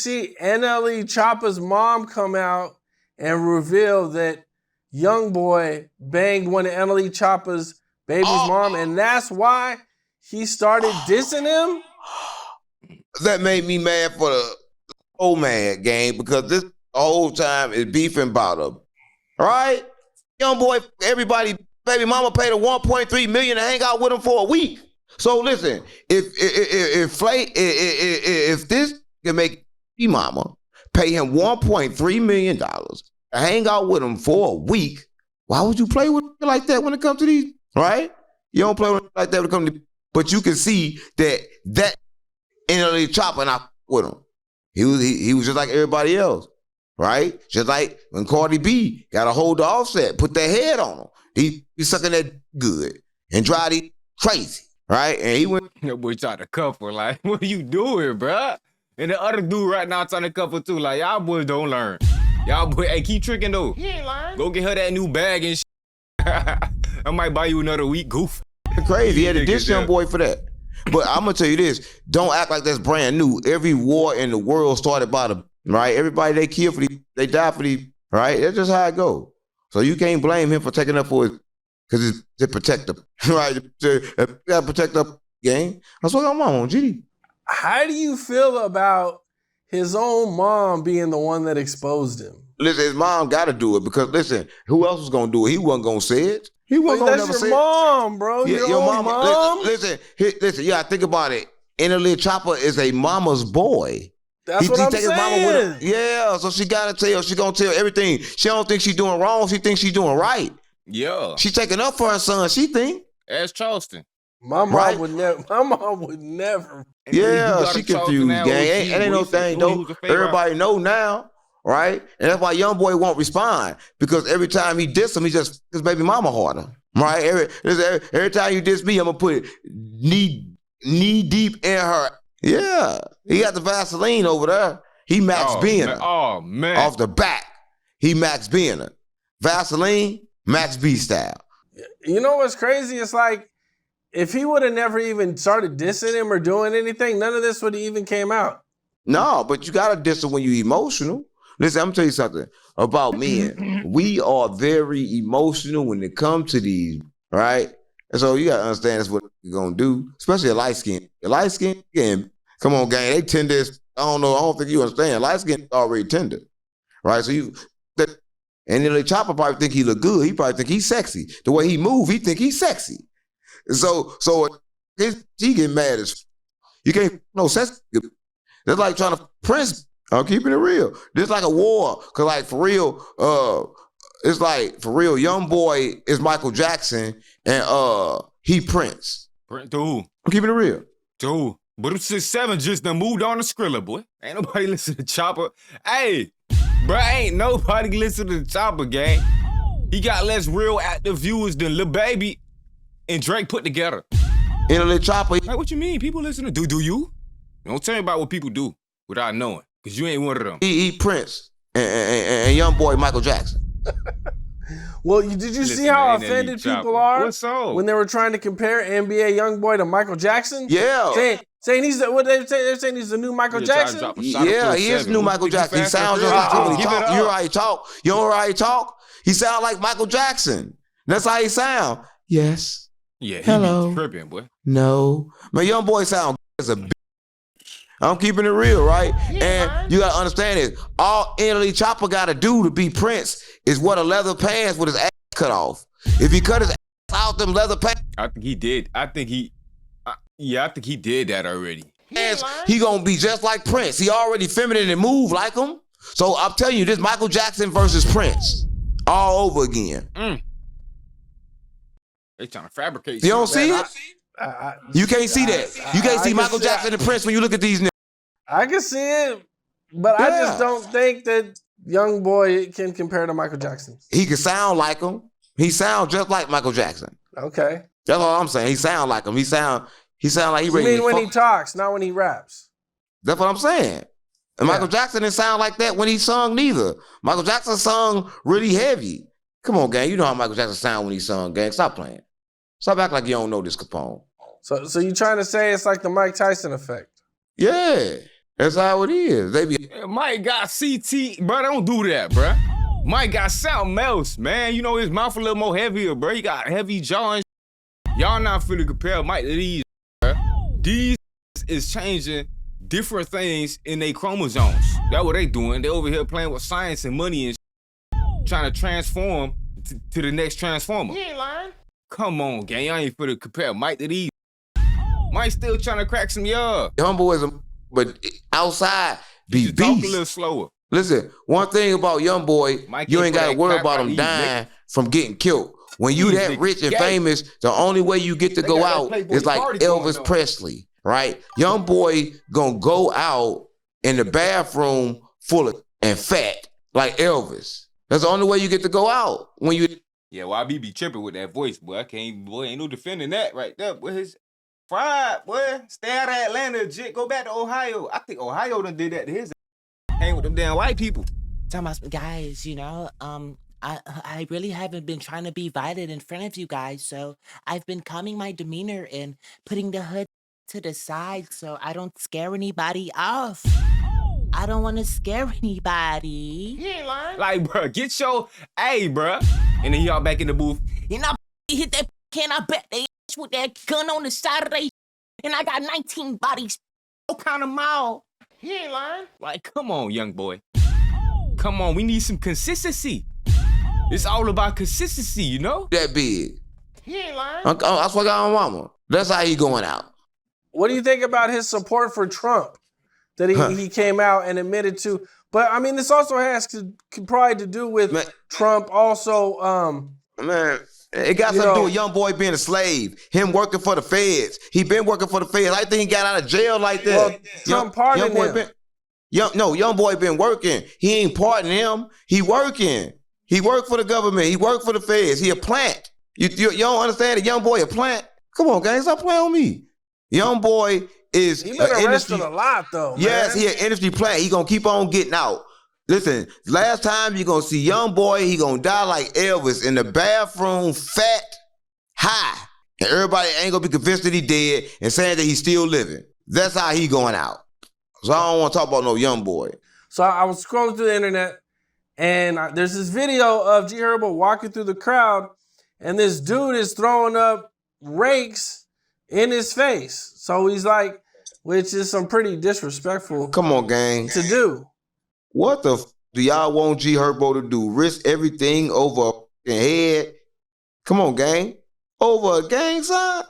See NLE Choppa's mom come out and reveal that Youngboy banged one of NLE Choppa's baby's mom, and that's why he started dissing him? That made me mad for the old man game because this whole time is beefing about him. All right? Youngboy, everybody, baby mama paid him $1.3 million to hang out with him for a week. So listen, if this can make mama pay him $1.3 million to hang out with him for a week, why would you play with him like that when it comes to these, right? You don't play with him like that when it comes to, but you can see that NLE Choppa not with him. He was just like everybody else, right? Just like when Cardi B got a hold of Offset, put their head on him. He sucking that good and drive these crazy, right? And he went. That boy tried to couple, like, what are you doing, bruh? And the other dude right now trying to couple too, like, y'all boys don't learn. Y'all boy, hey, keep tricking though. He ain't lying. Go get her that new bag and shit. I might buy you another week, goof. Crazy, he had to diss Youngboy for that. But I'm gonna tell you this: don't act like that's brand new. Every war in the world started by the right. Everybody they kill for these, they die for these, right? That's just how it goes. So you can't blame him for taking up for it because it's to protect them, right? To protect the game. That's what I'm on, GD. How do you feel about his own mom being the one that exposed him? Listen, his mom got to do it because listen, who else was gonna do it? He wasn't gonna say it. He wasn't gonna never say it. That's your mom, bro. Yeah, your mom. Listen. Yeah, think about it. NLE Choppa is a mama's boy. That's what I'm saying. His mama with him. Yeah, so she gotta tell. She gonna tell everything. She don't think she doing wrong. She thinks she doing right. Yeah. She taking up for her son. She think. As Charleston. My mom would never. My mom would never. Yeah, she confused, gang. It ain't no thing though. Everybody know now. Right? And that's why Youngboy won't respond. Because every time he diss him, he just his baby mama harder. Right? Every time you diss me, I'm gonna put it knee deep in her. Yeah. He got the Vaseline over there. He Max being her. Oh man. Off the back. He Max being her. Vaseline, Max B style. You know what's crazy? It's like if he would have never even started dissing him or doing anything, none of this would have even came out. No, but you gotta diss him when you're emotional. Listen, I'm gonna tell you something about men. We are very emotional when it comes to these, right? And so you gotta understand that's what you're gonna do, especially a light skin. A light skin, come on, gang, they tender. I don't think you understand. Light skin is already tender, right? So and then the Chopper probably think he look good. He probably think he's sexy. The way he move, he think he's sexy. So he get mad as you can't no sense. That's like trying to Prince. I'm keeping it real. This is like a war. Cause like for real, it's like for real, Youngboy is Michael Jackson and he Prince. Dude. I'm keeping it real. Dude. But it's 6'7" just done moved on to Skrilla, boy. Ain't nobody listen to Chopper. Hey, bro, ain't nobody listen to Chopper, gang. He got less real active viewers than Lil Baby and Drake put together. NLE Chopper. Like, what you mean? People listen to do you? Don't tell me about what people do without knowing. Cause you ain't one of them. He Prince and Youngboy Michael Jackson. Well, did you see how offended people are when they were trying to compare NBA Youngboy to Michael Jackson? Yeah, saying he's the, what they're saying he's the new Michael Jackson. Yeah, he is new Michael Jackson. He sounds just like when he talk. You already talk. You know how he talk? He sound like Michael Jackson. That's how he sound. Yes. Yeah. Hello. He tripping, boy. No, my Youngboy sound as a. I'm keeping it real, right? And you gotta understand this. All NLE Choppa gotta do to be Prince is wear the leather pants with his ass cut off. If he cut his ass out them leather pants, I think he did. I think he did that already. He gonna be just like Prince. He already feminine and move like him. So I'm telling you, this Michael Jackson versus Prince all over again. They trying to fabricate. You don't see it? You can't see that. You can't see Michael Jackson and Prince when you look at these niggas. I can see it, but I just don't think that Youngboy can compare to Michael Jackson. He can sound like him. He sounds just like Michael Jackson. Okay. That's all I'm saying. He sound like him. He sound like he ready. You mean when he talks, not when he raps? That's what I'm saying. And Michael Jackson didn't sound like that when he sung neither. Michael Jackson sung really heavy. Come on, gang. You know how Michael Jackson sound when he sung, gang. Stop playing. Stop acting like you don't know this, Capone. So you trying to say it's like the Mike Tyson effect? Yeah. That's how it is. They be Mike got CT, bro. Don't do that, bro. Mike got something else, man. You know his mouth a little more heavier, bro. He got heavy jaw and y'all not finna compare Mike to these, bro. These is changing different things in their chromosomes. That's what they doing. They over here playing with science and money and trying to transform to the next transformer. You ain't lying. Come on, gang. Y'all ain't finna compare Mike to these. Mike still trying to crack some y'all. Youngboy but outside be You talk a beast. little slower. Listen, one thing about Youngboy, Mike you ain't ain't put got to that worry crap about out him these dying from getting killed. When you These that niggas rich and gay. famous, the only way you get to They go got that out Playboy is like party going Elvis on. Presley, right? Youngboy gonna go out in the bathroom full of and fat like Elvis. That's the only way you get to go out when you. Yeah, YB be tripping with that voice, boy. I can't, boy, ain't no defending that right there, boy. His fried, boy. Stay out of Atlanta, jit. Go back to Ohio. I think Ohio done did that to his. Hang with them damn white people. Thomas, guys, you know, I really haven't been trying to be violent in front of you guys, so I've been calming my demeanor and putting the hood to the side so I don't scare anybody off. I don't want to scare anybody. You ain't lying. Like, bro, get your, hey, bro. And then y'all back in the booth. You know, hit that can I bet they with that gun on the side of they and I got 19 bodies. What kind of mall? He ain't lying. Like, come on, young boy. Come on, we need some consistency. It's all about consistency, you know? That big. He ain't lying. I swear to my mama. That's how he going out. What do you think about his support for Trump that he came out and admitted to? But I mean, this also has probably to do with Trump also. Man, it got something to do with Youngboy being a slave. Him working for the feds. He been working for the feds. I think he got out of jail like that. Well, Trump pardoned him. Youngboy been working. He ain't pardoning him. He working. He worked for the government. He worked for the feds. He a plant. You don't understand that Youngboy a plant? Come on, gang, stop playing on me. Youngboy is He been arrested a lot, though. Yes, man. he an industry plant. He gonna keep on getting out. Listen, last time you gonna see Youngboy, he gonna die like Elvis in the bathroom, fat, high. And everybody ain't gonna be convinced that he dead and saying that he's still living. That's how he going out. So I don't want to talk about no Youngboy. So I was scrolling through the internet, and there's this video of G Herbo walking through the crowd, and this dude is throwing up rakes in his face. So he's like, which is some pretty disrespectful. Come on, gang. To do. What the do y'all want G Herbo to do? Risk everything over a fucking head? Come on, gang. Over a gang sign?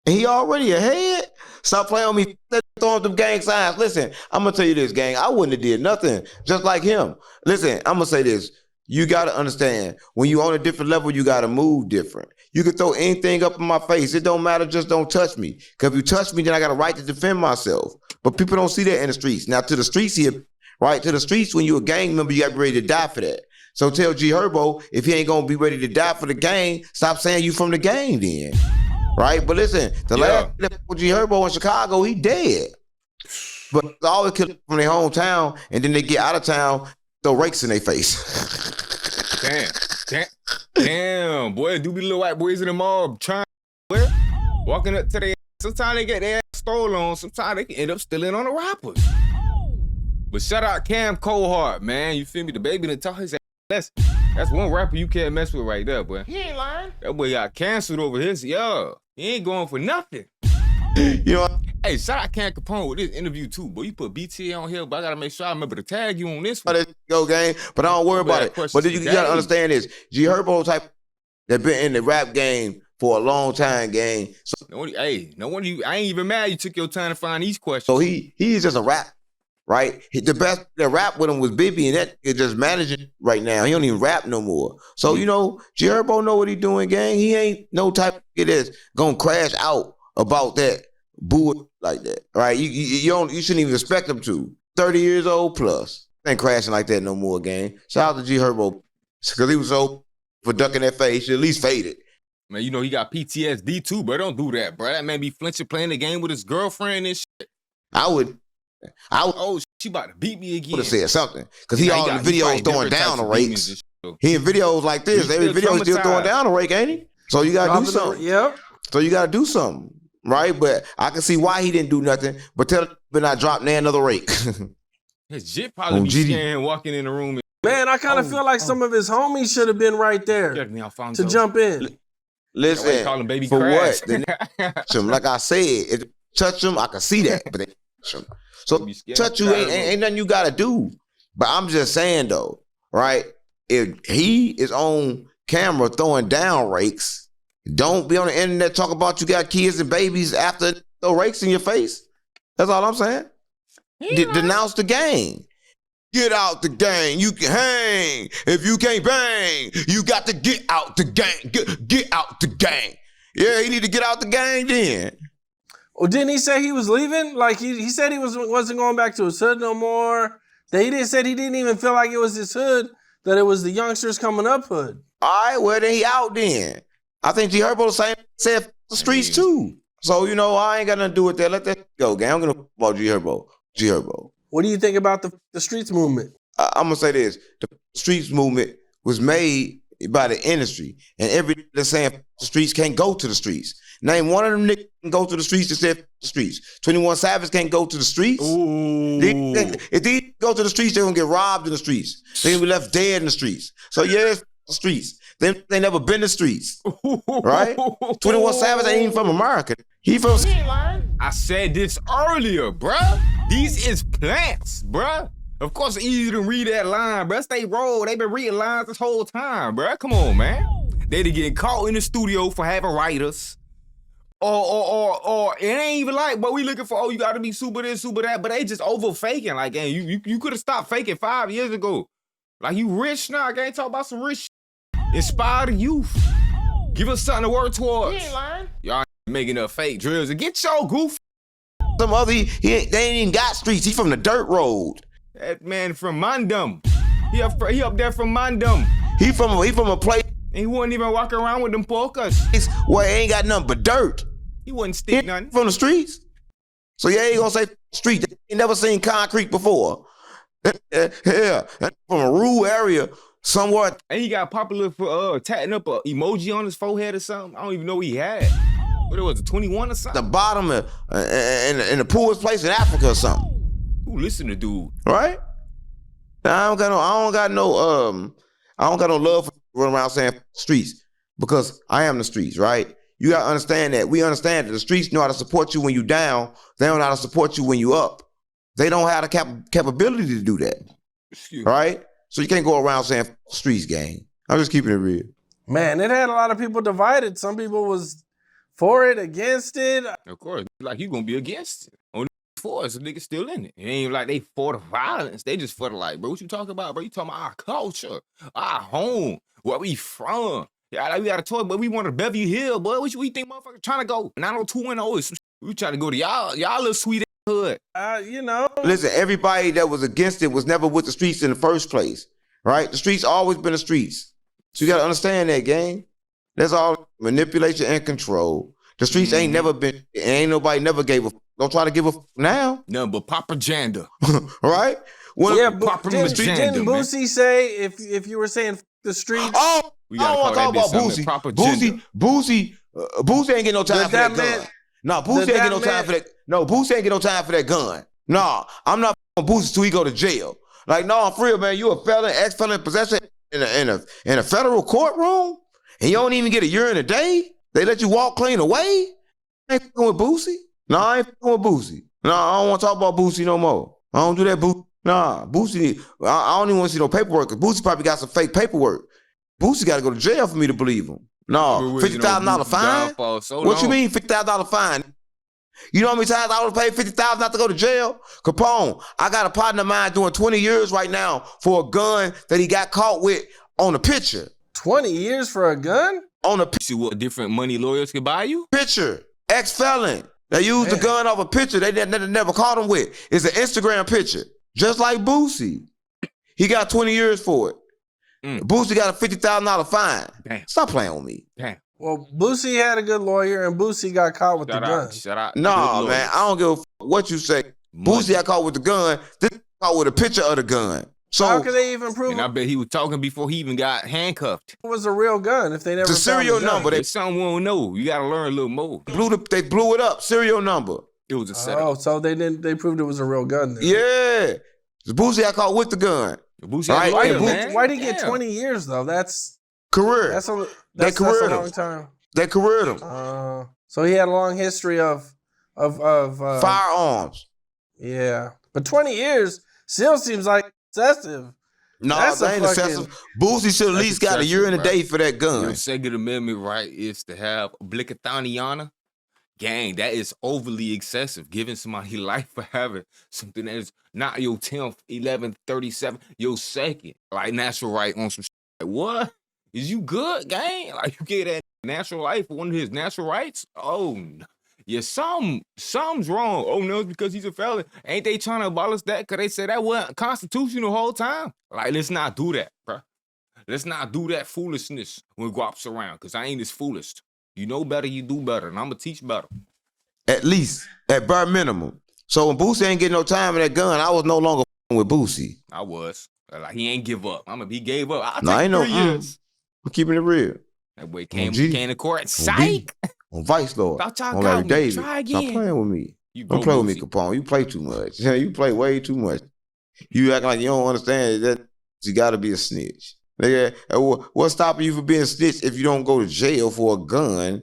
And he already ahead? Stop playing on me. Throwing them gang signs. Listen, I'm going to tell you this, gang. I wouldn't have did nothing just like him. Listen, I'm going to say this. You got to understand, when you on a different level, you got to move different. You can throw anything up in my face. It don't matter. Just don't touch me. Because if you touch me, then I got a right to defend myself. But people don't see that in the streets. Now, to the streets here, right? To the streets, when you're a gang member, you got to be ready to die for that. So tell G Herbo, if he ain't going to be ready to die for the gang, stop saying you from the gang then. Right? But listen, the last G Herbo in Chicago, he dead. But they always kill from their hometown, and then they get out of town, throw rakes in their face. Damn, boy, do be little white boys in the mall trying, boy, walking up to their. Sometimes they get their ass stolen. Sometimes they can end up stealing on the rappers. But shout out Cam Coldheart, man. You feel me? The baby done taught his ass. That's one rapper you can't mess with right there, boy. He ain't lying. That boy got canceled over his. Yo, he ain't going for nothing. You know. Hey, shout out Cam Capone with this interview too, boy. You put BTA on here, but I gotta make sure I remember to tag you on this one. Go, gang. But I don't worry about it. But you gotta understand this. G Herbo type that been in the rap game for a long time, gang. So, no wonder you. I ain't even mad you took your time to find these questions. So he's just a rap, right? The best that rap with him was Bibby, and that is just managing right now. He don't even rap no more. So you know, G Herbo know what he doing, gang. He ain't no type of kid that's gonna crash out about that boo like that, right? You shouldn't even expect him to. 30 years old plus. Ain't crashing like that no more, gang. Shout out to G Herbo. Because he was so for ducking that face, he should at least fade it. Man, you know he got PTSD too, bro. Don't do that, bro. That man be flinching playing the game with his girlfriend and shit. I would. Oh, she about to beat me again. Would have said something. Because he all in the videos throwing down the rakes. He in videos like this. Every video is still throwing down the rake, ain't he? So you got to do something. Yep. So you got to do something. Right, but I can see why he didn't do nothing. But but not drop near another rake. His jit probably On be GD. scared him walking in the room. Man, I kind of feel like some of his homies should have been right there to jump in. Listen, Call him baby for Crash. what? Touch him. Like I said, if they touch him, I can see that, but they touch him. So touch you ain't nothing you gotta do. But I'm just saying though, right? If he is on camera throwing down rakes, don't be on the internet talk about you got kids and babies after throw rakes in your face. That's all I'm saying. Denounce the gang. Get out the gang. You can hang. If you can't bang, you got to get out the gang. Get out the gang. Yeah, he need to get out the gang then. Well, didn't he say he was leaving? Like he said he wasn't going back to his hood no more. Said he didn't even feel like it was his hood, that it was the youngsters coming up hood. All right, well then he out then. I think G Herbo said the streets too. So you know I ain't got nothing to do with that. Let that go, gang. I'm gonna about G Herbo. G Herbo. What do you think about the streets movement? I'm gonna say this: the streets movement was made by the industry, and everybody that's saying the streets can't go to the streets. Name one of them niggas can go to the streets that said the streets. 21 Savage can't go to the streets. If they go to the streets, they're gonna get robbed in the streets. They're gonna be left dead in the streets. So yeah, it's the streets. They never been to the streets, right? 21 Savage ain't even from America. He from. I said this earlier, bruh. These is plants, bruh. Of course, it's easy to read that line, bruh. Stay roll. They been reading lines this whole time, bruh. Come on, man. They done getting caught in the studio for having writers. Or it ain't even like, but we looking for, oh, you gotta be super this, super that, but they just over faking. Like, gang, you could have stopped faking 5 years ago. Like, you rich now, gang, talk about some rich shit. Inspire the youth. Give us something to work towards. Y'all making up fake drills and get your goof. Some other, they ain't even got streets. He from the dirt road. That man from Mandum. He up there from Mandum. He from a place. And he wasn't even walking around with them polkas. Where he ain't got nothing but dirt. He wasn't stick nothing. From the streets. So yeah, he gonna say street. They ain't never seen concrete before. Yeah, from a rural area somewhere. And he got popular for tatting up an emoji on his forehead or something. I don't even know what he had. What it was, a 21 or something? The bottom in the poorest place in Africa or something. Who listen to dude? Right? I don't got no love for running around saying streets, because I am the streets, right? You gotta understand that. We understand that the streets know how to support you when you down. They don't know how to support you when you up. They don't have the capability to do that. Right? So you can't go around saying streets gang. I'm just keeping it real. Man, it had a lot of people divided. Some people was for it, against it. Of course, like you gonna be against it. Only for us, the niggas still in it. It ain't like they for the violence. They just for the like, bro, what you talking about, bro? You talking about our culture, our home, where we from. Yeah, like we got a toy, but we want to Beverly Hill, boy. What you think motherfucker trying to go? 90210 is some we trying to go to y'all little sweet hood. You know. Listen, everybody that was against it was never with the streets in the first place, right? The streets always been the streets. So you got to understand that, gang. That's all manipulation and control. The streets ain't never been, ain't nobody never gave a, don't try to give a now. Nothing but propaganda. Right? Didn't Boosie say if you were saying the streets? Oh, I don't want to talk about Boosie. Boosie ain't getting no time for that gun. No, Boosie ain't getting no time for that. No, Boosie ain't getting no time for that gun. No, I'm not on Boosie till he go to jail. Like, no, I'm for real, man. You a felon, ex-felon in possession in a federal courtroom, and you don't even get a urine a day? They let you walk clean away? I ain't fucking with Boosie. No, I ain't fucking with Boosie. No, I don't want to talk about Boosie no more. I don't do that, Boosie. Nah, Boosie, I don't even want to see no paperwork. Boosie probably got some fake paperwork. Boosie got to go to jail for me to believe him. No, $50,000 fine? What you mean $50,000 fine? You know how many times I would pay $50,000 not to go to jail? Capone, I got a partner of mine doing 20 years right now for a gun that he got caught with on a picture. 20 years for a gun? On a See what different money lawyers can buy you? picture. Ex-felon. They used the gun off a picture they never caught him with. It's an Instagram picture. Just like Boosie. He got 20 years for it. Boosie got a $50,000 fine. Damn. Stop playing with me. Damn. Well, Boosie had a good lawyer, and Boosie got caught with the gun. Shout out. No, man, I don't give a what you say. Boosie got caught with the gun. This caught with a picture of the gun. So how could they even prove And I bet he was talking before he even got handcuffed. it was a real gun if they never the found serial the gun? number, There's something we don't know. You gotta learn a little more. they blew it up. Serial number. It was a setup. Oh, so they proved it was a real gun then. Yeah. The Boosie got caught with the gun. Boosie Right, had a and lawyer, Boosie- man. Why did he get Damn. 20 years though? That's Career. that's a They that's a careered long him. time. They careered him. So he had a long history of Firearms. Yeah, but 20 years still seems like excessive. No, That's that a ain't excessive. Boosie should at That's least got a year and a excessive, day for that Your gun. Second Amendment right is to have obligathoniana. Gang, that is overly excessive. Giving somebody life for having something that is not your 10th, 11th, 37th, your second. Like natural right on some shit. Like, what? Is you good, gang? Like you get that natural life for one of his natural rights? Oh, no. Yeah, something's wrong. Oh, no, it's because he's a felon. Ain't they trying to abolish that? Because they said that wasn't constitutional the whole time. Like, let's not do that, bro. Let's not do that foolishness when Guap's around, because I ain't as foolish. You know better, you do better, and I'm going to teach better. At least, at bare minimum. So when Boosie ain't getting no time in that gun, I was no longer with Boosie. I was. Like, he ain't give up. He gave up. I'll No, I take ain't no. 3 years. I'm keeping it real. That boy G. came to court. On Psych! B. On Vice Lord. Thought y'all On got Larry me. David. Try Stop again. playing with me. You Don't go, play with me, Boosie. Capone. You play too much. Yeah, you play way too much. You act like you don't understand that you got to be a snitch. Nigga, what's stopping you from being a snitch if you don't go to jail for a gun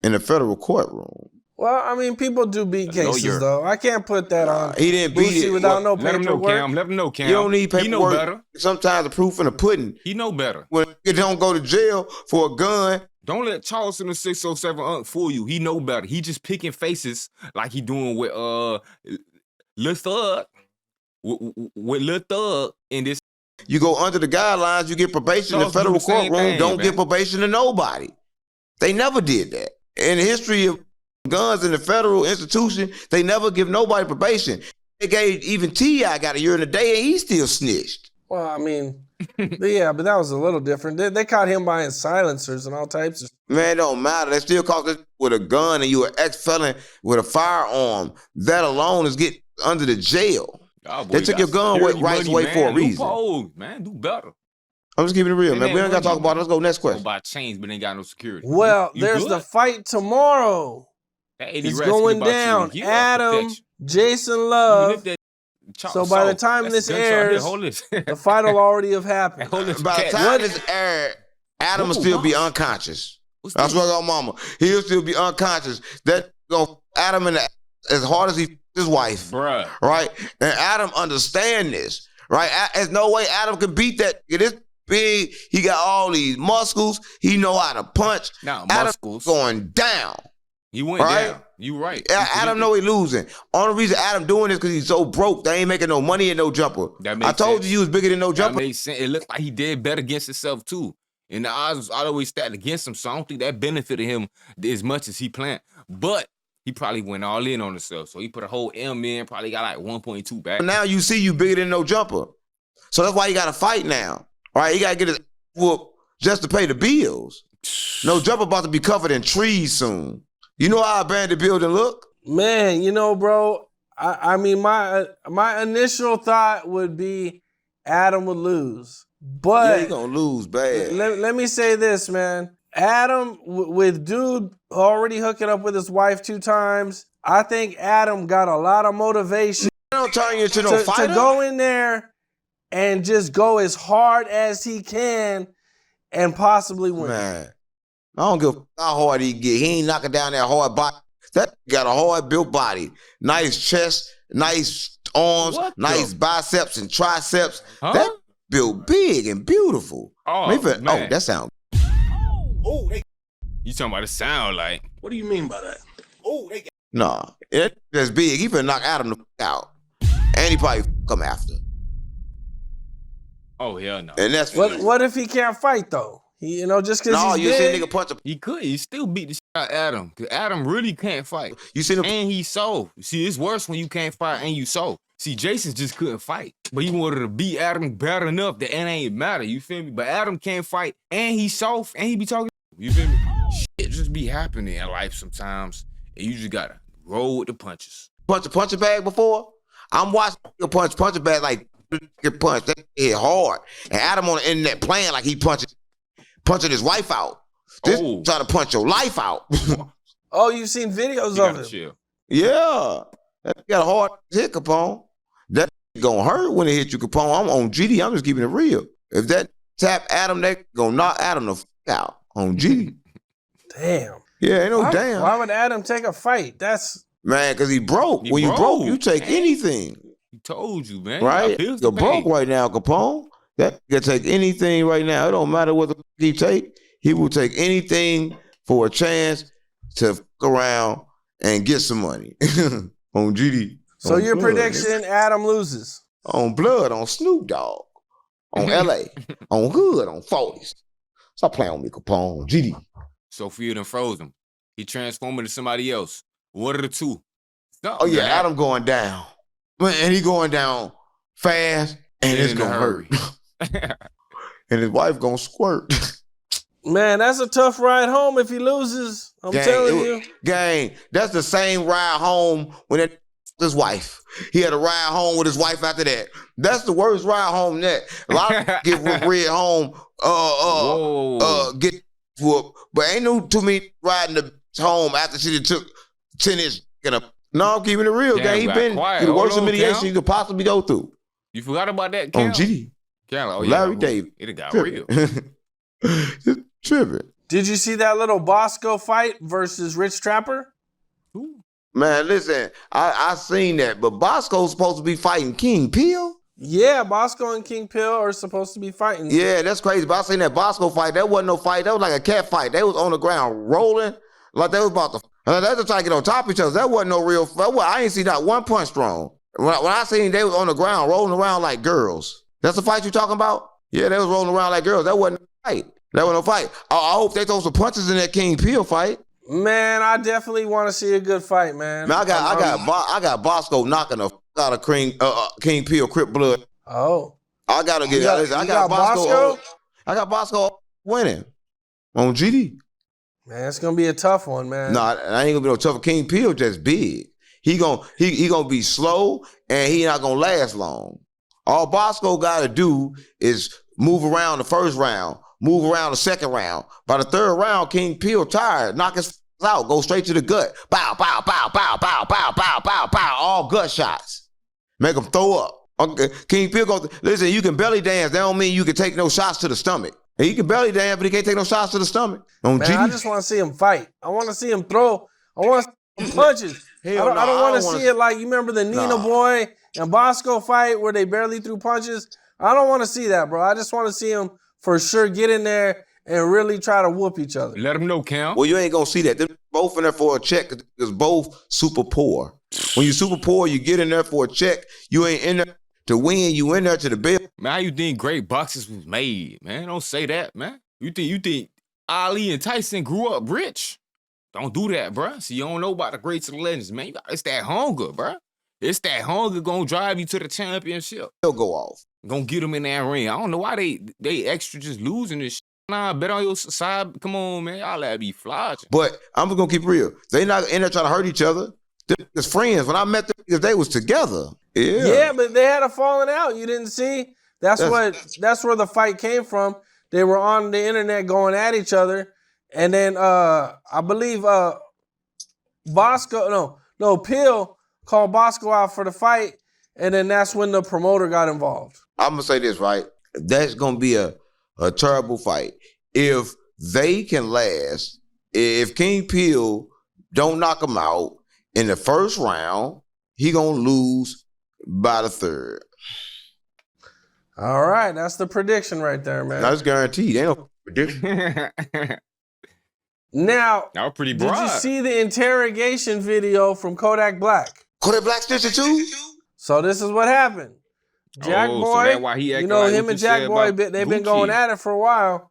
in a federal courtroom? Well, I mean, people do beat A cases lawyer. though. I can't put that on He didn't beat Boosie it. without no Let him know, paperwork. Cam. Let him know, Cam. You don't need He know paperwork. better. Sometimes the proof in the pudding. He know better. When you don't go to jail for a gun, Don't let Charleston and 607 fool you. He know better. He just picking faces like he doing with Lil Thug. With Lil Thug in this. you go under the guidelines, you get probation in the Charles do federal the same courtroom, thing, don't man. get probation to nobody. They never did that. In the history of guns in the federal institution, they never give nobody probation. They gave even T.I. got a year and a day and he still snitched. Well, I mean, yeah, but that was a little different. They caught him buying silencers and all types of. Man, it don't matter. They still caught this with a gun and you an ex-felon with a firearm. That alone is get under the jail. Oh, boy, They you took got your gun security rights money, away man. for a reason. Loopholes, man, do better. I'm just keeping it real, It man. ain't We ain't got to talk money. about it. Let's go next Go question. buy chains, but ain't got no security. Well, You there's good? the fight tomorrow. That 80 It's rats get going about you. down. Yeah, Adam, protection. Jason You Love. lift that So by the time That's this a gunshot. Here, airs, hold this. the fight will already have happened. Hold this. By the cat. time this aired, Adam will Whoa, still be boss. unconscious. What's I this? swear to mama, he'll still be unconscious. That go Adam in the, as hard as he his wife, Bruh. right? And Adam understand this, right? There's no way Adam can beat that. This big, he got all these muscles. He know how to punch. Now, Adam's muscles. going down. He went right? down. You right. Adam know he losing. Only reason Adam doing this because he's so broke. They ain't making no money in no jumper. That I makes told sense. you he was bigger than no That jumper. makes sense. It looked like he did bet against himself too. And the odds was always stacked against him. So I don't think that benefited him as much as he planned. But he probably went all in on himself. So he put a whole M in, probably got like 1.2 back. Now you see you bigger than no jumper. So that's why you got to fight now. All right, you got to get his whoop just to pay the bills. No jumper about to be covered in trees soon. You know how a abandoned building look? Man, you know, bro, I mean, my initial thought would be Adam would lose. Yeah, But he gonna lose bad. let me say this, man. Adam, with dude already hooking up with his wife 2 times, I think Adam got a lot of motivation Don't turn you into no to fighter. go in there and just go as hard as he can and possibly win. Man, I don't give a how hard he get. He ain't knocking down that hard body. That got a hard built body. Nice chest, nice arms, What nice the- biceps and triceps. Huh? That built big and beautiful. Oh, Maybe, man. that sound. You talking about the sound like. What do you mean by that? Nah, that's big. He finna knock Adam the f- out. And he probably come after. Oh, hell no. And that's What if he can't fight though? He, just because No, he's you big. see a nigga punch a. He could. He still beat the shit out of Adam. Because Adam really can't fight. You seen him? And he's soft. See, it's worse when you can't fight and you soft. See, Jason just couldn't fight. But he wanted to beat Adam bad enough that it ain't matter. You feel me? But Adam can't fight and he's soft and he be talking. You feel me? Shit just be happening in life sometimes. And you just gotta roll with the punches. Punch a puncher bag before? I'm watching a punch a bag like get punched. That hit hard. And Adam on the internet playing like he punching his wife out. This Oh. trying to punch your life out. Oh, you've seen videos You of gotta him. chill. Yeah. That got a hard hit, Capone. That gonna hurt when it hit you, Capone. I'm on GD. I'm just keeping it real. If that tap Adam, that gonna knock Adam the out on GD. Damn. Yeah, ain't no damn. Why would Adam take a fight? That's Man, because he broke. He When you broke, you take man. anything. He told you, man. Right? You're broke right now, Capone. That can take anything right now. It don't matter what the he take. He will take anything for a chance to fuck around and get some money on GD. so. On Your blood, prediction: Adam loses. on blood, on Snoop Dogg, on LA, on Hood, on 40s. Stop playing with me, Capone. GD. Sophia done froze him. He transformed into somebody else. What are the two? Oh yeah, Adam going down. And he going down fast, and it's gonna hurt. And his wife gonna squirt. Man, that's a tough ride home if he loses. I'm telling you. Gang, that's the same ride home when his wife. He had a ride home with his wife after that. That's the worst ride home that. A lot of get rid home, get whooped. But ain't no too many riding the home after she took 10 inch. No, I'm keeping it real, gang. He been through the worst humiliation you could possibly go through. You forgot about that, On GD. Oh, Larry David. It got real. Just tripping. Did you see that little Bosco fight versus Rich Trapper? Ooh. Man, listen, I seen that, but Bosco's supposed to be fighting King Peel. Yeah, Bosco and King Pill are supposed to be fighting. Yeah, that's crazy. But I seen that Bosco fight. That wasn't no fight. That was like a cat fight. They was on the ground rolling like they was about to. They was trying to get on top of each other. That wasn't no real fight. I ain't seen not one punch strong. When I seen they was on the ground rolling around like girls. That's the fight you talking about? Yeah, they was rolling around like girls. That wasn't a fight. That wasn't no fight. I hope they throw some punches in that King Peel fight. Man, I definitely want to see a good fight, man. I got Bosco knocking the out of King Peel Crip blood. Oh, I gotta get. I got Bosco. I got Bosco winning on GD. Man, it's gonna be a tough one, man. No, I ain't gonna be no tougher. King Peel just big. He gonna be slow and he not gonna last long. All Bosco gotta do is move around the first round, move around the second round. By the third round, King Peel tired, knock his out, go straight to the gut. Bow, bow, bow, bow, bow, bow, bow, bow, bow. All gut shots. Make him throw up. Okay. King Peel goes, listen, you can belly dance. That don't mean you can take no shots to the stomach. And he can belly dance, but he can't take no shots to the stomach. Man, I just want to see him fight. I want to see him throw. I want to see him punches. I don't want to see it like, you remember the Nina Boy and Bosco fight where they barely threw punches? I don't want to see that, bro. I just want to see him for sure get in there and really try to whoop each other. Let them know, Cam. Well, you ain't going to see that. They're both in there for a check because both super poor. When you super poor, you get in there for a check. You ain't in there to win. You in there to the bill. Man, how you think great boxers was made, man? Don't say that, man. You think Ali and Tyson grew up rich? Don't do that, bruh. See, you don't know about the greats and the legends, man. It's that hunger, bruh. It's that hunger gonna drive you to the championship. They'll go off. Gonna get them in that ring. I don't know why they extra just losing this shit. Nah, bet on your side. Come on, man. Y'all let be flogging. But I'm just gonna keep it real. They not in there trying to hurt each other. They're just friends. When I met them, they was together. Yeah, but they had a falling out. You didn't see? That's where the fight came from. They were on the internet going at each other. And then I believe Peel called Bosco out for the fight, and then that's when the promoter got involved. I'm gonna say this, right? That's gonna be a terrible fight. If they can last, if King Peel don't knock him out in the first round, he gonna lose by the third. All right, that's the prediction right there, man. That's guaranteed. Ain't no prediction. Now, that was pretty broad. Did you see the interrogation video from Kodak Black? Kodak Black snitching too? So this is what happened. Jack Boy, so why he you know, like him and Jack Boy, they've been going at it for a while.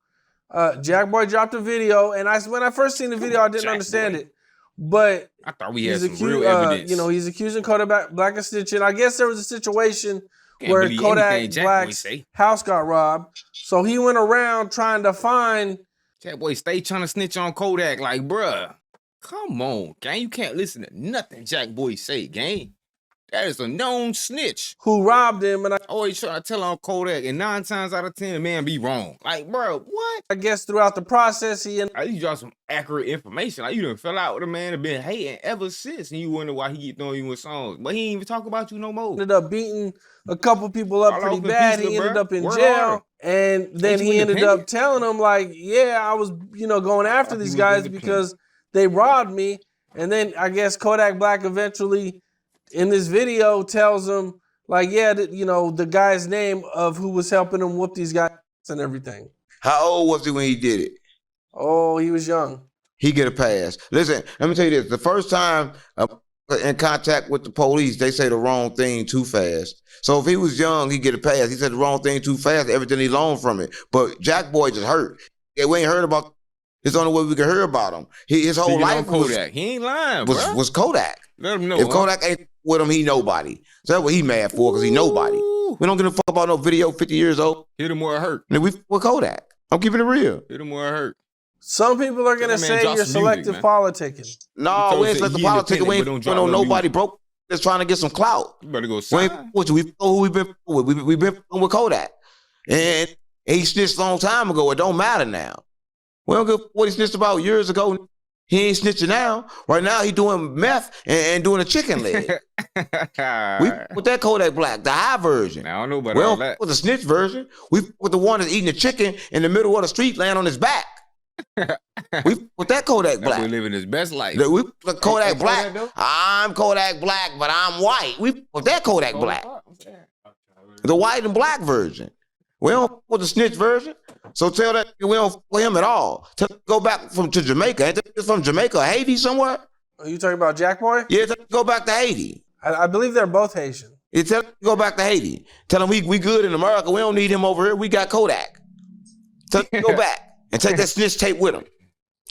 Jack Boy dropped a video, and when I first seen the video, I didn't understand it. But I thought we had some real evidence. He's accusing Kodak Black of snitching. I guess there was a situation where Kodak Black's house got robbed. So he went around trying to find... Jack Boy stay trying to snitch on Kodak like, bruh, come on, gang. You can't listen to nothing Jack Boy say, gang. That is a known snitch. who robbed him, and Always trying to tell on Kodak, and 9 times out of 10, the man be wrong. Like, bro, what? I guess throughout the process, he ended You got some accurate information. Like, you done fell out with a man that been hating ever since, and you wonder why he keep throwing you in songs. But he ain't even talk about you no more. up beating a couple people up All pretty off in bad. peace, He lil' ended bro. up in Work jail, harder. and then Ain't you he ended up independent? telling him like, "Yeah, I was, going after He these was guys independent. because they robbed me." And then I guess Kodak Black eventually, in this video, tells him like, "Yeah, the guy's name of who was helping him whoop these guys and everything." How old was he when he did it? Oh, he was young. He get a pass. Listen, let me tell you this. The first time in contact with the police, they say the wrong thing too fast. So if he was young, he get a pass. He said the wrong thing too fast, everything he learned from it. But Jack Boy just hurt. Yeah, we ain't heard about. It's the only way we can hear about him. His whole Speaking on life was Kodak. He ain't lying, bro. was Kodak. Let him know. If Kodak ain't with him, he nobody. So that's what he mad for, because he nobody. Ooh. We don't give a fuck about no video 50 years old. Hit him where it hurt. And we with Kodak. I'm keeping it real. Hit him where it hurt. Some people are gonna That man say dropped you're some music, selective man. politicking. No, told we ain't us let that the he politics. We independent, ain't but don't with drop no no nobody music. broke. Just trying to get some clout. You better go We sign. ain't with you. We know who we been with. We been with Kodak. And he snitched a long time ago. It don't matter now. We don't give what he snitched about years ago. He ain't snitching now. Right now he doing meth and doing a chicken leg. We with that Kodak Black, the high version. I don't know about We all don't that. with the snitch version. We with the one that's eating the chicken in the middle of the street, laying on his back. We with that Kodak That boy Black. living his best life. We with Kodak Ain't Black. Kodak though? I'm Kodak Black, but I'm white. We with that Kodak Black. The white and black version. We don't with the snitch version. So tell that we don't for him at all. Go back to Jamaica. Ain't that from Jamaica or Haiti somewhere? Are you talking about Jack Boy? Yeah, go back to Haiti. I believe they're both Haitian. Yeah, tell him to go back to Haiti. Tell him we good in America. We don't need him over here. We got Kodak. Tell him to go back and take that snitch tape with him.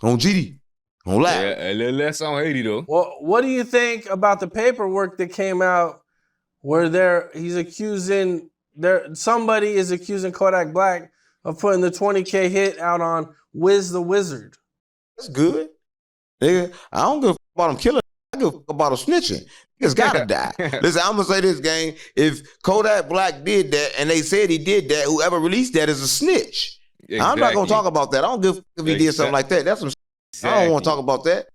On GD. On Lab. Yeah, a little less on Haiti though. Well, what do you think about the paperwork that came out where somebody is accusing Kodak Black of putting the 20K hit out on Wiz the Wizard? That's good. Nigga, I don't give a fuck about him killing. I give a fuck about him snitching. Niggas gotta die. Listen, I'm gonna say this, gang. If Kodak Black did that and they said he did that, whoever released that is a snitch. Exactly. I'm not gonna talk about that. I don't give a fuck if he did something like that. That's some I don't want to talk about that.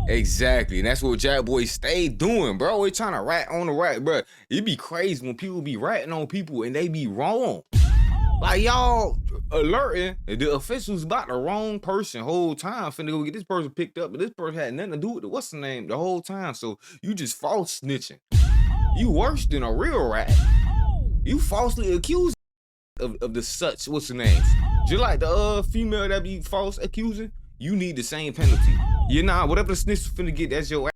Exactly. And that's what Jack Boy stayed doing, bro. He trying to rat on the rat, bro. It be crazy when people be ratting on people and they be wrong. Like, y'all alerting the officials about the wrong person whole time. Finna go get this person picked up, but this person had nothing to do with it. What's the name? The whole time. So you just false snitching. You worse than a real rat. You falsely accused of the such, what's the name? Just like the female that be false accusing, you need the same penalty. You're not, whatever the snitch finna get, that's your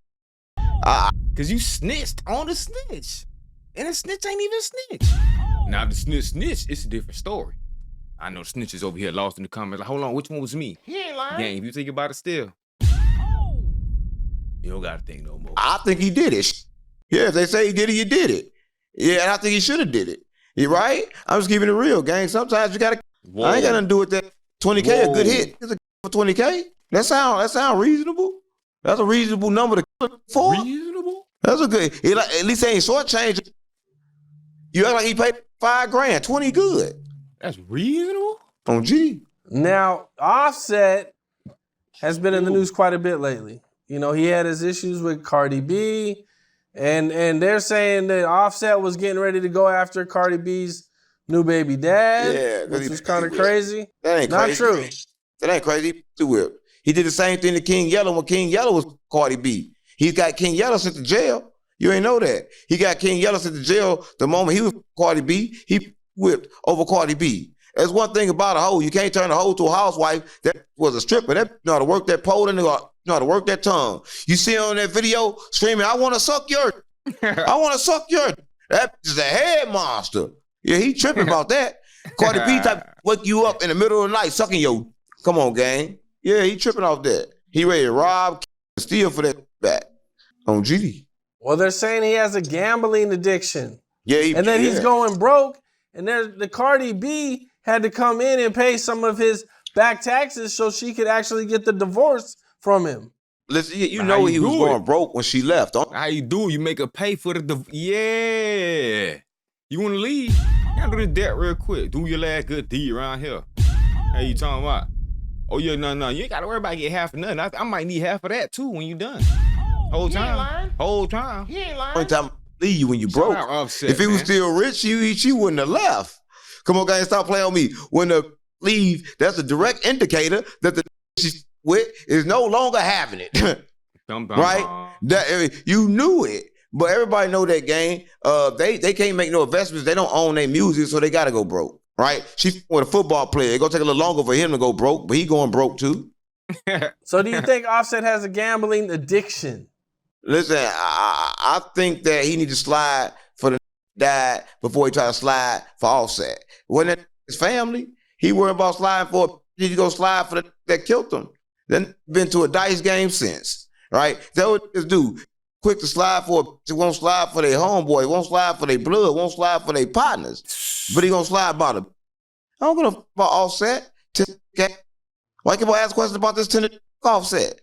ass. Cause you snitched on the snitch. And the snitch ain't even snitch. Now if the snitch, it's a different story. I know snitches over here lost in the comments. Like, hold on, which one was me? He ain't lying. Gang, if you think about it still, you don't gotta think no more. I think he did it. Yeah, if they say he did it, you did it. Yeah, and I think he should have did it. You right? I'm just keeping it real, gang. Sometimes you gotta. Whoa. I ain't got nothing to do with that. 20K, a good hit. It's a for 20K. That sound reasonable. That's a reasonable number to kill for. Reasonable? That's a good. At least they ain't shortchanged. You act like he paid $5,000. 20 good. That's reasonable? On G. Now, Offset has been in the news quite a bit lately. You know, he had his issues with Cardi B, and they're saying that Offset was getting ready to go after Cardi B's new baby dad, Yeah, which was kind of crazy. That ain't Not crazy. true. That ain't crazy. Too whip. He did the same thing to King Yellow when King Yellow was Cardi B. He got King Yellow sent to jail. You ain't know that. He got King Yellow sent to jail the moment he was Cardi B. He whipped over Cardi B. There's one thing about a hoe. You can't turn a hoe to a housewife. That was a stripper. That know how to work that pole and know how to work that tongue. You see on that video screaming, I want to suck your. I want to suck your. That is a head monster. Yeah, he tripping about that. Cardi B type wake you up in the middle of the night sucking your. Come on, gang. Yeah, he tripping off that. He ready to rob, steal for that back on GD. Well, they're saying he has a gambling addiction. Yeah, and then he's going broke. And the Cardi B had to come in and pay some of his back taxes so she could actually get the divorce from him. Listen, you Now, know how he you was do going it? broke when she left. How you do? You make her pay for the yeah. You want to leave? Handle the debt real quick. Do your last good deed around here. Hey, you talking about? Oh yeah, no. You ain't gotta worry about getting half of nothing. I might need half of that too when you done. Whole time. Whole time. He ain't lying. Only time I leave you when you Shout broke. out Offset, If he was man. still rich, she wouldn't have left. Come on, guys, stop playing on me. When the leave, that's a direct indicator that the she's with is no longer having it. Right? That you knew it, but everybody know that game. They can't make no investments. They don't own their music, so they gotta go broke. Right? She's with a football player. It's gonna take a little longer for him to go broke, but he going broke too. So do you think Offset has a gambling addiction? Listen, I think that he need to slide for the died before he try to slide for Offset. Wasn't it his family? He worried about sliding for. He go slide for that killed him. Then been to a dice game since. Right? That's what this do. Quick to slide for. He won't slide for their homeboy. Won't slide for their blood. Won't slide for their partners. But he gonna slide about it. I don't give a fuck about Offset. Why people ask questions about this Offset?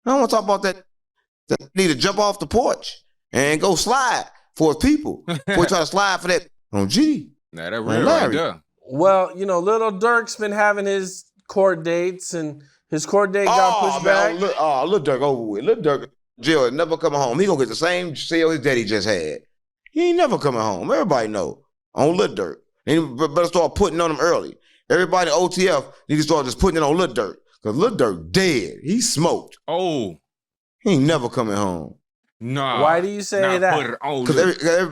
I don't want to talk about that. Need to jump off the porch and go slide for his people. Before try to slide for that on G. Nah, that real right there. Well, you know, Little Dirk's been having his court dates, and his court date got pushed back. Lil Durk over with. Lil Durk jail never coming home. He gonna get the same sale his daddy just had. He ain't never coming home. Everybody know on Lil Durk. They better start putting on him early. Everybody in OTF need to start just putting it on Lil Durk. Because Lil Durk dead. He smoked. Oh. He ain't never coming home. Nah. Why do you say that? Because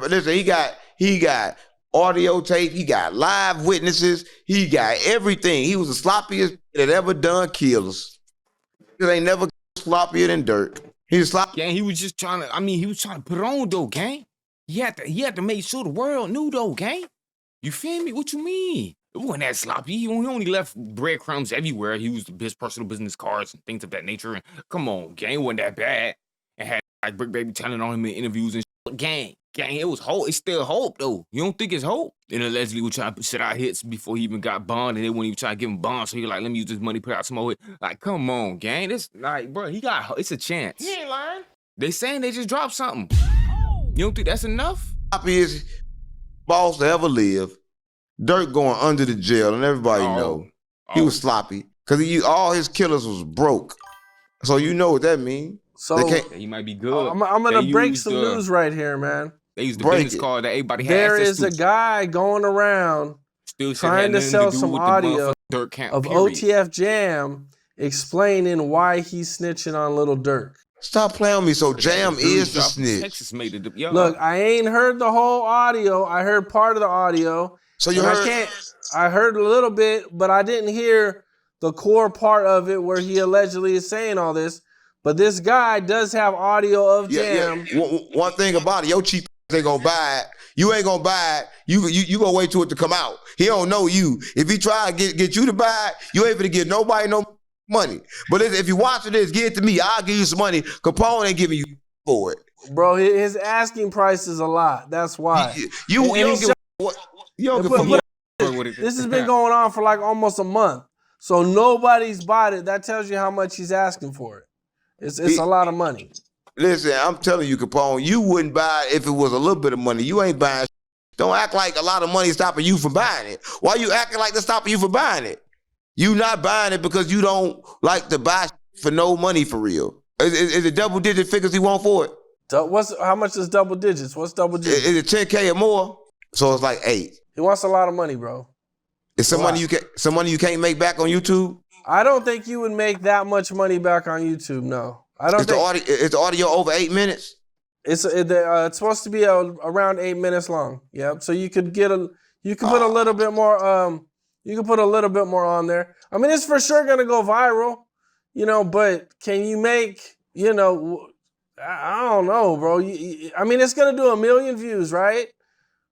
listen, he got audio tape, he got live witnesses, he got everything. He was the sloppiest that ever done killers. It ain't never sloppier than Dirk. He was sloppy. Gang, he was just trying to. He was trying to put it on though, gang. He had to make sure the world knew though, gang. You feel me? What you mean? It wasn't that sloppy. He only left breadcrumbs everywhere. He used his personal business cards and things of that nature. And come on, gang, it wasn't that bad. And had like Brick Baby telling on him in interviews and shit. Gang, it was hope. It's still hope though. You don't think it's hope? And allegedly was trying to set out hits before he even got bond, and they wouldn't even try to give him bond. So he was like, let me use this money, put out some more hits. Like, come on, gang. This like, bro, it's a chance. He ain't lying. They saying they just dropped something. You don't think that's enough? Sloppiest boss to ever live. Dirk going under the jail, and everybody know he was sloppy because all his killers was broke. So you know what that means. So he might be good. I'm gonna break some news right here, man. They used the business card that everybody had. There is a guy going around still trying to sell some audio of OTF Jam explaining why he's snitching on Little Dirk. Stop playing with me. So Jam is the snitch. Texas made it. Look, I ain't heard the whole audio. I heard part of the audio. So you heard? I heard a little bit, but I didn't hear the core part of it where he allegedly is saying all this. But this guy does have audio of Jam. Yeah. One thing about it, your cheap ain't gonna buy it. You ain't gonna buy it. You gonna wait till it to come out. He don't know you. If he try to get you to buy it, you ain't gonna get nobody no money. But if you watching this, give it to me. I'll give you some money. Capone ain't giving you for it. Bro, his asking price is a lot. That's why. This has been going on for like almost a month. So nobody's bought it. That tells you how much he's asking for it. It's a lot of money. Listen, I'm telling you, Capone, you wouldn't buy it if it was a little bit of money. You ain't buying. Don't act like a lot of money is stopping you from buying it. Why you acting like they're stopping you from buying it? You not buying it because you don't like to buy for no money for real. Is it double-digit figures he want for it? How much is double digits? What's double digits? Is it 10K or more? So it's like 8. He wants a lot of money, bro. Is some money you can't make back on YouTube? I don't think you would make that much money back on YouTube. No, I don't think. Is the audio over 8 minutes? It's supposed to be around 8 minutes long. Yeah, so you could put a little bit more. You can put a little bit more on there. I mean, it's for sure gonna go viral, But can you make, I don't know, bro. I mean, it's gonna do 1 million views, right?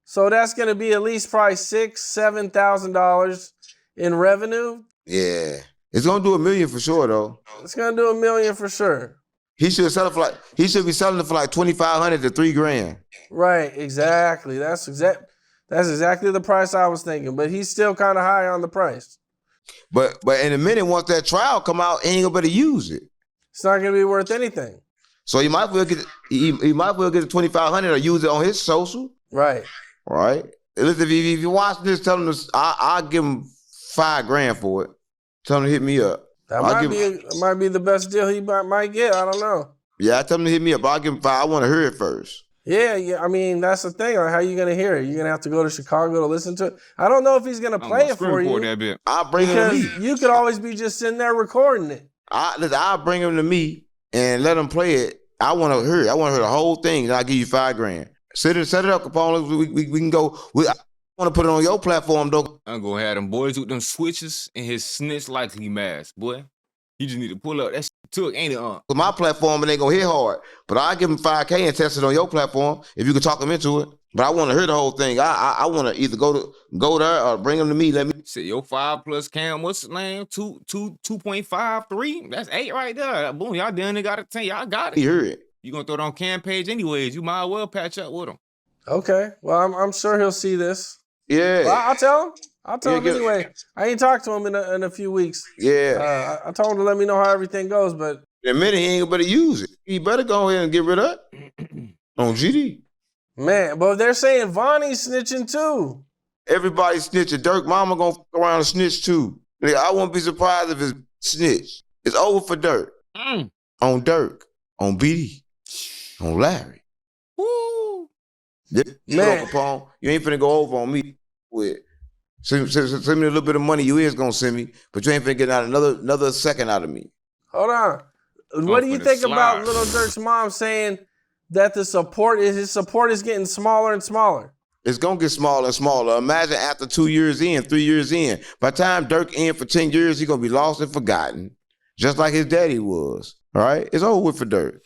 So that's gonna be at least probably $6,000-$7,000 in revenue. Yeah, it's gonna do 1 million for sure, though. It's gonna do 1 million for sure. He should sell it for he should be selling it for like $2,500 to $3,000. Right, exactly. That's exactly the price I was thinking. But he's still kind of high on the price. But in a minute, once that trial come out, ain't gonna better use it. It's not gonna be worth anything. So he might well get he might well get the 2,500 or use it on his social. Right. Right. Listen, if you watch this, tell him I'll give him $5,000 for it. Tell him to hit me up. That might be the best deal he might get. I don't know. Yeah, I tell him to hit me up. I'll give him $5. I want to hear it first. Yeah. I mean, that's the thing. Like, how are you gonna hear it? You're gonna have to go to Chicago to listen to it. I don't know if he's gonna play it for you. That bit. I'll bring him to me. You could always be just sitting there recording it. I'll bring him to me and let him play it. I want to hear it. I want to hear the whole thing, and I'll give you $5,000. Set it up, Capone. We can go. I want to put it on your platform, though. I'm gonna have them boys with them switches and his snitch likely mask, boy. You just need to pull up. That shit took, ain't it? With my platform, it ain't gonna hit hard. But I'll give him $5,000 and test it on your platform if you can talk him into it. But I want to hear the whole thing. I want to either go there or bring him to me. Let me say your 5 plus Cam. What's his name? 2.53. That's 8 right there. Boom, y'all done got a 10. Y'all got it. You heard it. You gonna throw it on Cam page anyways? You might as well patch up with him. Okay. Well, I'm sure he'll see this. Yeah. Well, I'll tell him. Anyway. I ain't talked to him in a few weeks. Yeah. I told him to let me know how everything goes, but in a minute he ain't gonna better use it. He better go ahead and get rid of it on GD. Man, but they're saying Vonnie's snitching too. Everybody's snitching. Dirk mama gonna fuck around and snitch too. I won't be surprised if it's snitch. It's over for Dirk. On Dirk. On BD. On Larry. Woo. Man. Capone, you ain't finna go over on me with. Send me a little bit of money you is gonna send me, but you ain't finna get out another second out of me. Hold on. What do you think about Little Dirk's mom saying that his support is getting smaller and smaller? It's gonna get smaller and smaller. Imagine after 2 years in, 3 years in. By the time Dirk in for 10 years, he's gonna be lost and forgotten. Just like his daddy was. All right? It's over with for Dirk.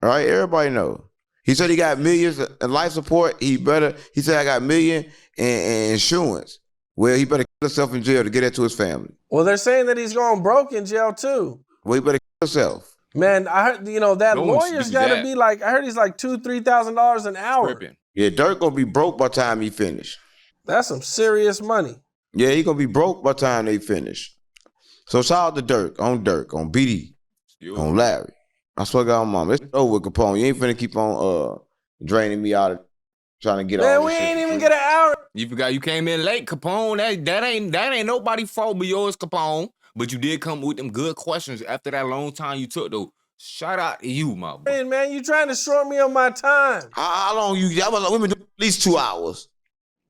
All right, everybody know. He said he got millions in life support. He said I got $1 million in insurance. Well, he better kill himself in jail to get that to his family. Well, they're saying that he's going broke in jail too. Well, he better kill himself. Man, I heard that lawyer's got to be like, I heard he's like $2,000-$3,000 an hour. Tripping. Yeah, Dirk gonna be broke by the time he finish. That's some serious money. Yeah, he gonna be broke by the time they finish. So shout out to Dirk, on BD, on Larry. I swear to God, Mom, it's over with Capone. You ain't finna keep on draining me out of trying to get all this shit. Man, we ain't even get an hour. You forgot you came in late, Capone. That ain't nobody's fault but yours, Capone. But you did come with them good questions after that long time you took, though. Shout out to you, my boy. Hey, man, you trying to short me on my time. How long we've been doing at least 2 hours.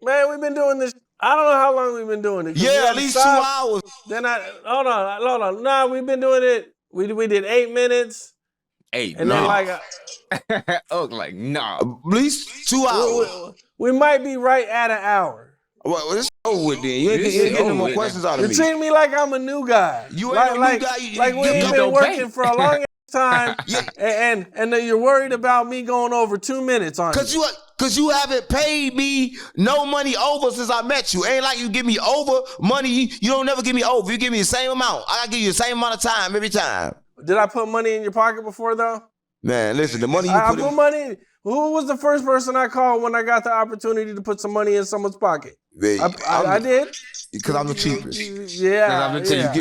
Man, we've been doing this. I don't know how long we've been doing it. Yeah, at least 2 hours. Then hold on. Nah, we've been doing it. We did 8 minutes. 8. And then like nah. At least 2 hours. We might be right at an hour. Well, it's over with then. You ain't getting no more questions out of me. You're treating me like I'm a new guy. You ain't a new guy. Like we ain't been working for a long time, and then you're worried about me going over 2 minutes on you. Cause you haven't paid me no money over since I met you. Ain't like you give me over money. You don't never give me over. You give me the same amount. I gotta give you the same amount of time every time. Did I put money in your pocket before though? Man, listen, the money you I put money. Who was the first person I called when I got the opportunity to put some money in someone's pocket? I did. Because I'm the cheapest. Yeah. Because you get me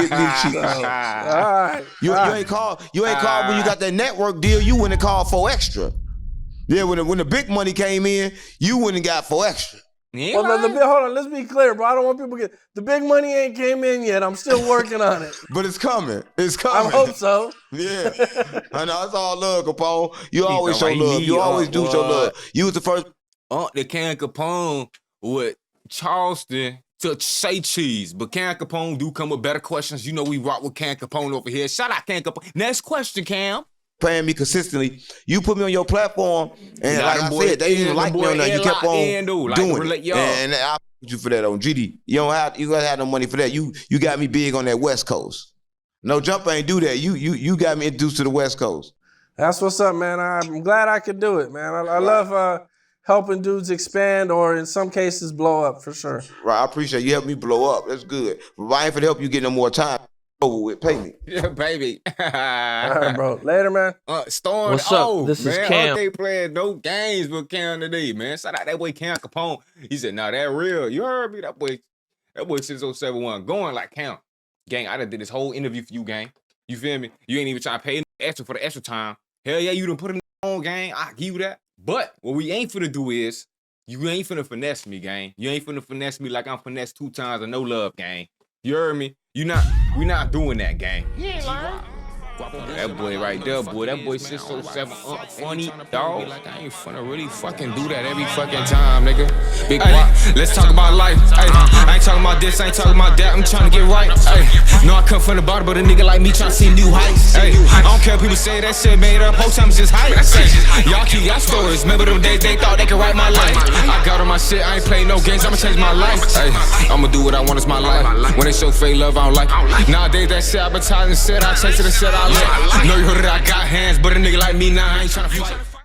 the cheapest. All right. You ain't called when you got that network deal. You went and called 4 extra. Yeah, when the big money came in, you went and got 4 extra. Yeah, well, hold on. Let's be clear, bro. I don't want people to get the big money ain't came in yet. I'm still working on it. But it's coming. It's coming. I hope so. Yeah. I know it's all love, Capone. You always show love. You always do show love. You was the first. The Can Capone with Charleston to say cheese, but Can Capone do come with better questions. You know we rock with Can Capone over here. Shout out Can Capone. Next question, Cam. Paying me consistently. You put me on your platform, and like I said, they didn't like me on there. You kept on doing it, and I put you for that on GD. You gotta have no money for that. You got me big on that West Coast. No Jumper ain't do that. You got me introduced to the West Coast. That's what's up, man. I'm glad I could do it, man. I love helping dudes expand or in some cases blow up for sure. Right, I appreciate you helping me blow up. That's good. But I ain't for to help you get no more time. Over with, pay me. Yeah, baby. All right, bro. Later, man. Storm. What's up? This is Cam. They playing no games with Cam today, man. Shout out that boy Cam Capone. He said, "Nah, that real. You heard me? That boy 6071 going like Cam. Gang, I done did this whole interview for you, gang. You feel me? You ain't even trying to pay extra for the extra time. Hell yeah, you done put it on, gang. I give you that. But what we ain't finna do is, you ain't finna finesse me, gang. You ain't finna finesse me like I'm finessed 2 times and no love, gang. You heard me? We not doing that, gang. He ain't lying. That boy right there, boy. That boy 607 funny, dog. Like I ain't finna really fucking do that every fucking time, nigga. Big Guap. Let's talk about life. Ay, I ain't talking about this, I ain't talking about that. I'm trying to get right. Ay, no, I come from the bottom, but a nigga like me trying to see new heights. Ay, I don't care if people say that shit made up. Whole time it's just hype. Y'all keep y'all stories. Remember them days they thought they could write my life. I got on my shit, I ain't playing no games. I'ma change my life. Ay, I'ma do what I want, it's my life. When they show fake love, I don't like it. Nowadays that shit advertising said I chase it and said I let. Know you heard that I got hands, but a nigga like me now, I ain't tryna future.